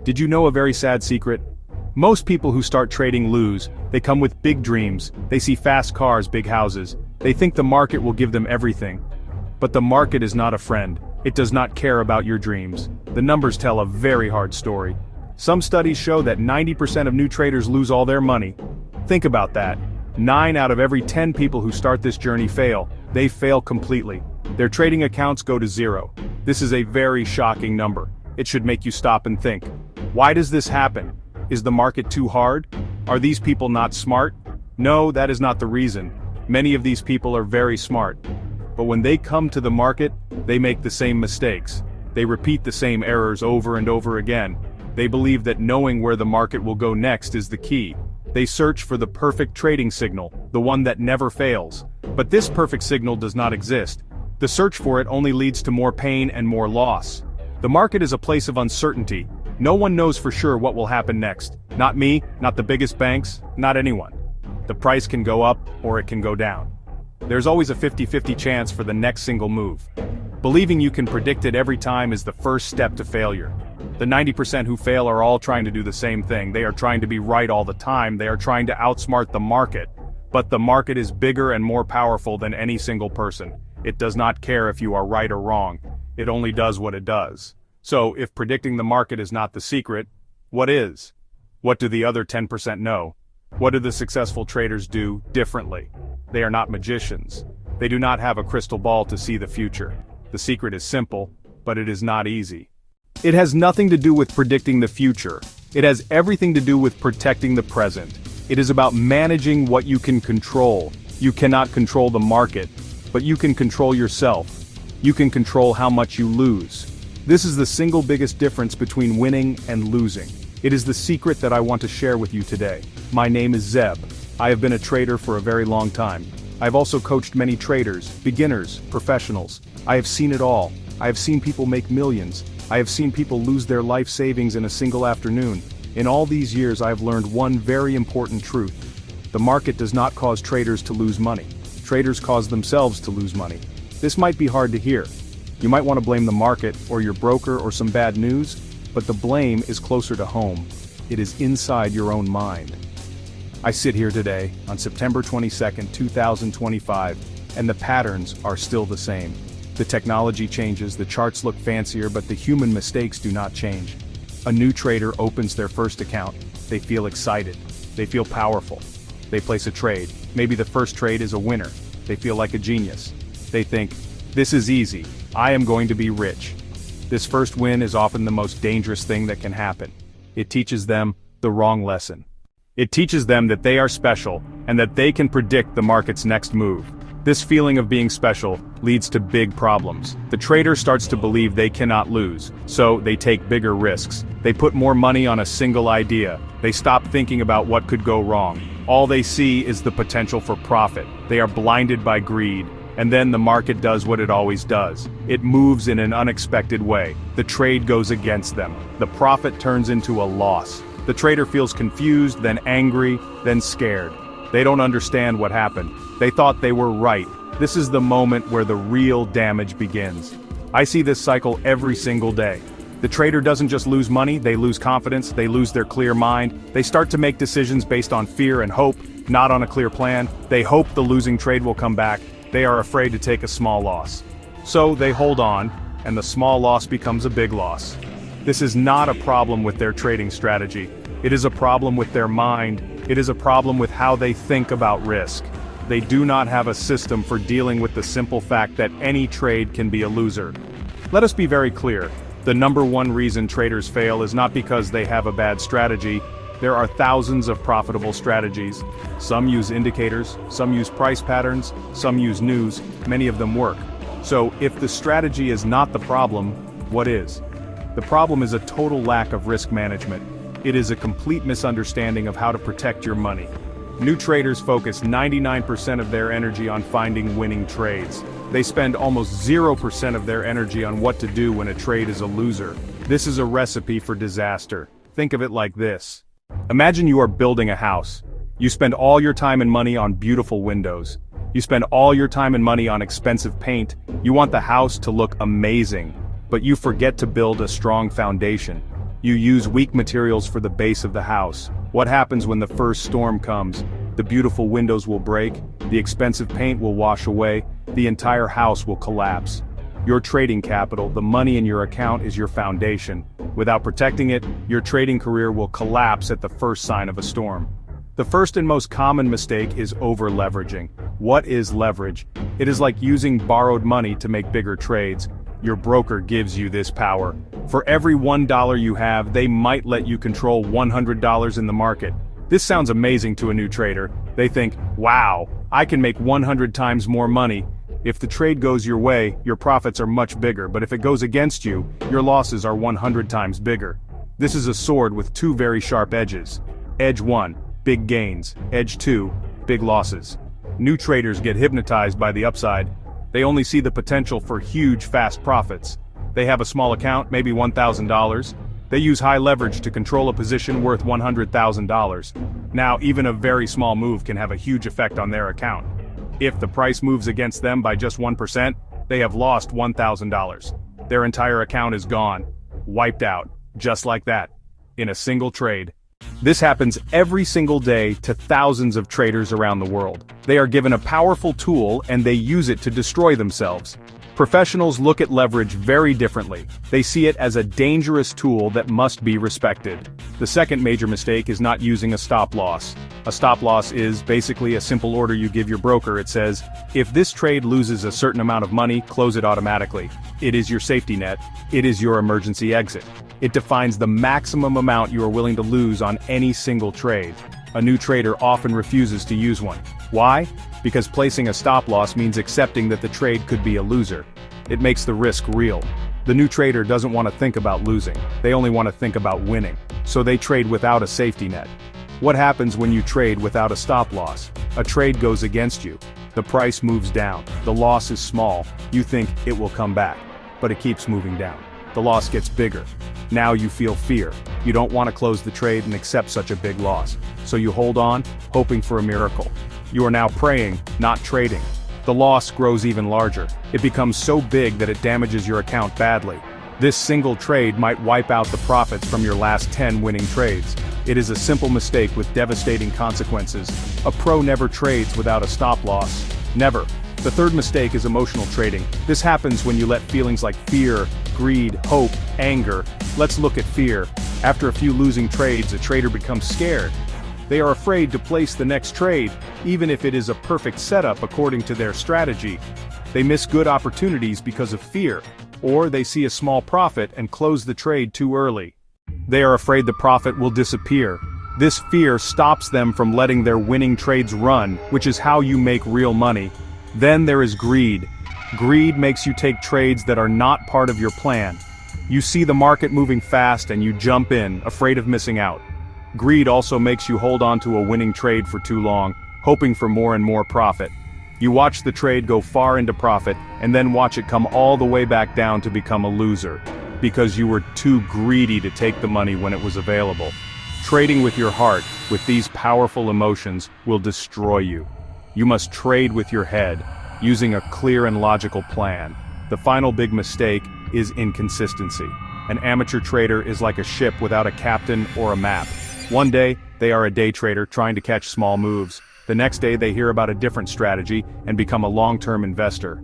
Did you know a very sad secret? Most people who start trading lose. They come with big dreams, they see fast cars, big houses. They think the market will give them everything. But the market is not a friend. It does not care about your dreams. The numbers tell a very hard story. Some studies show that 90% of new traders lose all their money. Think about that. 9 out of every 10 people who start this journey fail. They fail completely. Their trading accounts go to zero. This is a very shocking number. It should make you stop and think. Why does this happen? Is the market too hard? Are these people not smart? No, that is not the reason. Many of these people are very smart. But when they come to the market, they make the same mistakes. They repeat the same errors over and over again. They believe that knowing where the market will go next is the key. They search for the perfect trading signal, the one that never fails. But this perfect signal does not exist. The search for it only leads to more pain and more loss. The market is a place of uncertainty. No one knows for sure what will happen next. Not me, not the biggest banks, not anyone. The price can go up or it can go down. There's always a 50-50 chance for the next single move. Believing you can predict it every time is the first step to failure. The 90% who fail are all trying to do the same thing. They are trying to be right all the time. They are trying to outsmart the market. But the market is bigger and more powerful than any single person. It does not care if you are right or wrong. It only does what it does. So, if predicting the market is not the secret, what is? What do the other 10% know? What do the successful traders do differently? They are not magicians. They do not have a crystal ball to see the future. The secret is simple, but it is not easy. It has nothing to do with predicting the future. It has everything to do with protecting the present. It is about managing what you can control. You cannot control the market, but you can control yourself. You can control how much you lose. This is the single biggest difference between winning and losing. It is the secret that I want to share with you today. My name is Zeb. I have been a trader for a very long time. I've also coached many traders, beginners, professionals. I have seen it all. I have seen people make millions. I have seen people lose their life savings in a single afternoon. In all these years I have learned one very important truth. The market does not cause traders to lose money. Traders cause themselves to lose money. This might be hard to hear. You might want to blame the market, or your broker, or some bad news, but the blame is closer to home. It is inside your own mind. I sit here today, on September 22nd, 2025, and the patterns are still the same. The technology changes, the charts look fancier, but the human mistakes do not change. A new trader opens their first account. They feel excited. They feel powerful. They place a trade. Maybe the first trade is a winner. They feel like a genius. They think, this is easy. I am going to be rich. This first win is often the most dangerous thing that can happen. It teaches them the wrong lesson. It teaches them that they are special, and that they can predict the market's next move. This feeling of being special leads to big problems. The trader starts to believe they cannot lose, so they take bigger risks. They put more money on a single idea. They stop thinking about what could go wrong. All they see is the potential for profit. They are blinded by greed. And then the market does what it always does. It moves in an unexpected way. The trade goes against them. The profit turns into a loss. The trader feels confused, then angry, then scared. They don't understand what happened. They thought they were right. This is the moment where the real damage begins. I see this cycle every single day. The trader doesn't just lose money, they lose confidence, they lose their clear mind. They start to make decisions based on fear and hope, not on a clear plan. They hope the losing trade will come back. They are afraid to take a small loss. So they hold on, and the small loss becomes a big loss. This is not a problem with their trading strategy. It is a problem with their mind. It is a problem with how they think about risk. They do not have a system for dealing with the simple fact that any trade can be a loser. Let us be very clear. The number one reason traders fail is not because they have a bad strategy. There are thousands of profitable strategies. Some use indicators, some use price patterns, some use news, many of them work. So, if the strategy is not the problem, what is? The problem is a total lack of risk management. It is a complete misunderstanding of how to protect your money. New traders focus 99% of their energy on finding winning trades. They spend almost 0% of their energy on what to do when a trade is a loser. This is a recipe for disaster. Think of it like this. Imagine you are building a house. You spend all your time and money on beautiful windows. You spend all your time and money on expensive paint. You want the house to look amazing, but you forget to build a strong foundation. You use weak materials for the base of the house. What happens when the first storm comes? The beautiful windows will break, the expensive paint will wash away, the entire house will collapse. Your trading capital, the money in your account, is your foundation. Without protecting it, your trading career will collapse at the first sign of a storm. The first and most common mistake is overleveraging. What is leverage? It is like using borrowed money to make bigger trades. Your broker gives you this power. For every $1 you have, they might let you control $100 in the market. This sounds amazing to a new trader. They think, wow, I can make 100 times more money. If the trade goes your way, your profits are much bigger, but if it goes against you, your losses are 100 times bigger. This is a sword with two very sharp edges. Edge 1, big gains. Edge 2, big losses. New traders get hypnotized by the upside. They only see the potential for huge, fast profits. They have a small account, maybe $1,000. They use high leverage to control a position worth $100,000. Now, even a very small move can have a huge effect on their account. If the price moves against them by just 1%, they have lost $1,000. Their entire account is gone, wiped out, just like that, in a single trade. This happens every single day to thousands of traders around the world. They are given a powerful tool and they use it to destroy themselves. Professionals look at leverage very differently. They see it as a dangerous tool that must be respected. The second major mistake is not using a stop loss. A stop loss is basically a simple order you give your broker. It says, if this trade loses a certain amount of money, close it automatically. It is your safety net. It is your emergency exit. It defines the maximum amount you are willing to lose on any single trade. A new trader often refuses to use one. Why? Because placing a stop loss means accepting that the trade could be a loser. It makes the risk real. The new trader doesn't want to think about losing. They only want to think about winning. So they trade without a safety net. What happens when you trade without a stop loss? A trade goes against you. The price moves down. The loss is small. You think it will come back. But it keeps moving down. The loss gets bigger. Now you feel fear. You don't want to close the trade and accept such a big loss. So you hold on, hoping for a miracle. You are now praying, not trading. The loss grows even larger. It becomes so big that it damages your account badly. This single trade might wipe out the profits from your last 10 winning trades. It is a simple mistake with devastating consequences. A pro never trades without a stop loss. Never. The third mistake is emotional trading. This happens when you let feelings like fear, greed, hope, anger. Let's look at fear. After a few losing trades, a trader becomes scared. They are afraid to place the next trade, even if it is a perfect setup according to their strategy. They miss good opportunities because of fear, or they see a small profit and close the trade too early. They are afraid the profit will disappear. This fear stops them from letting their winning trades run, which is how you make real money. Then there is greed. Greed makes you take trades that are not part of your plan. You see the market moving fast and you jump in, afraid of missing out. Greed also makes you hold on to a winning trade for too long, hoping for more and more profit. You watch the trade go far into profit, and then watch it come all the way back down to become a loser, because you were too greedy to take the money when it was available. Trading with your heart, with these powerful emotions, will destroy you. You must trade with your head, using a clear and logical plan. The final big mistake is inconsistency. An amateur trader is like a ship without a captain or a map. One day, they are a day trader trying to catch small moves. The next day they hear about a different strategy and become a long-term investor.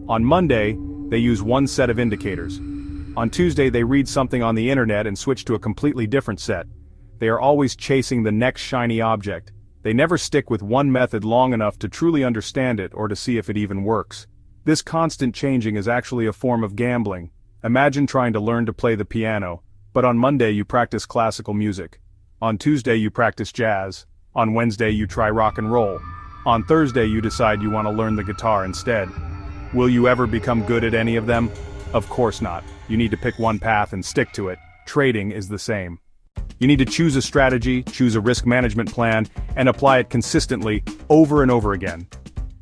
On Monday, they use one set of indicators. On Tuesday they read something on the internet and switch to a completely different set. They are always chasing the next shiny object. They never stick with one method long enough to truly understand it or to see if it even works. This constant changing is actually a form of gambling. Imagine trying to learn to play the piano, but on Monday you practice classical music. On Tuesday you practice jazz. On Wednesday you try rock and roll. On Thursday you decide you want to learn the guitar instead. Will you ever become good at any of them? Of course not. You need to pick one path and stick to it. Trading is the same. You need to choose a strategy, choose a risk management plan, and apply it consistently, over and over again.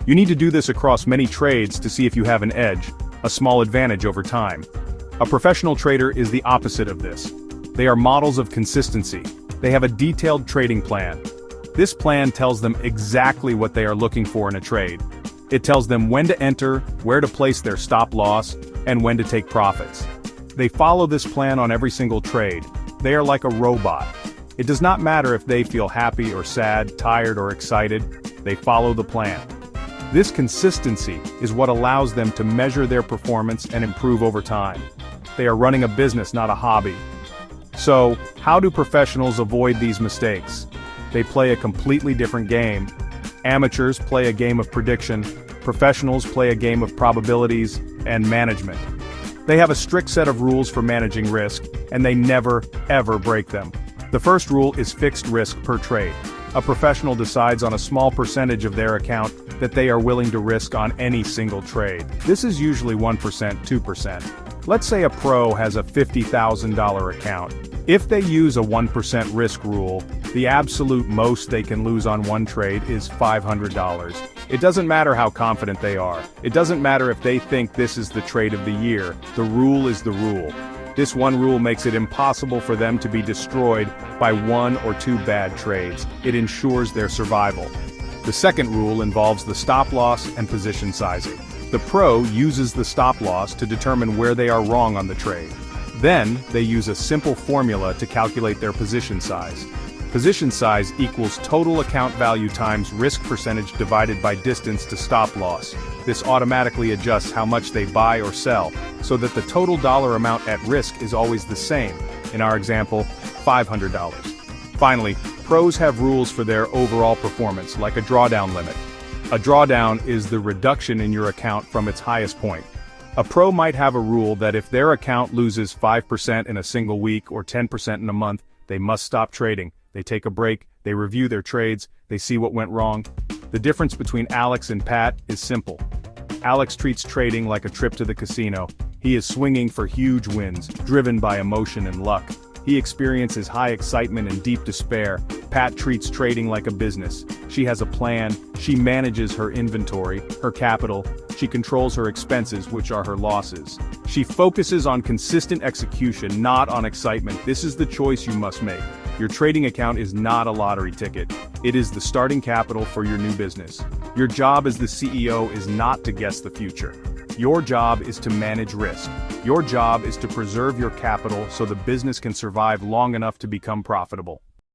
You need to do this across many trades to see if you have an edge, a small advantage over time. A professional trader is the opposite of this. They are models of consistency. They have a detailed trading plan. This plan tells them exactly what they are looking for in a trade. It tells them when to enter, where to place their stop loss, and when to take profits. They follow this plan on every single trade. They are like a robot. It does not matter if they feel happy or sad, tired or excited, they follow the plan. This consistency is what allows them to measure their performance and improve over time. They are running a business, not a hobby. So, how do professionals avoid these mistakes? They play a completely different game. Amateurs play a game of prediction, professionals play a game of probabilities and management. They have a strict set of rules for managing risk, and they never, ever break them. The first rule is fixed risk per trade. A professional decides on a small percentage of their account that they are willing to risk on any single trade. This is usually 1%, 2%. Let's say a pro has a $50,000 account. If they use a 1% risk rule, the absolute most they can lose on one trade is $500. It doesn't matter how confident they are. It doesn't matter if they think this is the trade of the year. The rule is the rule. This one rule makes it impossible for them to be destroyed by one or two bad trades. It ensures their survival. The second rule involves the stop loss and position sizing. The pro uses the stop loss to determine where they are wrong on the trade. Then, they use a simple formula to calculate their position size. Position size equals total account value times risk percentage divided by distance to stop loss. This automatically adjusts how much they buy or sell, so that the total dollar amount at risk is always the same. In our example, $500. Finally, pros have rules for their overall performance, like a drawdown limit. A drawdown is the reduction in your account from its highest point. A pro might have a rule that if their account loses 5% in a single week or 10% in a month, they must stop trading. They take a break, they review their trades, they see what went wrong. The difference between Alex and Pat is simple. Alex treats trading like a trip to the casino. He is swinging for huge wins, driven by emotion and luck. He experiences high excitement and deep despair. Pat treats trading like a business. She has a plan, she manages her inventory, her capital, she controls her expenses, which are her losses. She focuses on consistent execution, not on excitement. This is the choice you must make. Your trading account is not a lottery ticket. It is the starting capital for your new business. Your job as the CEO is not to guess the future. Your job is to manage risk. Your job is to preserve your capital so the business can survive long enough to become profitable.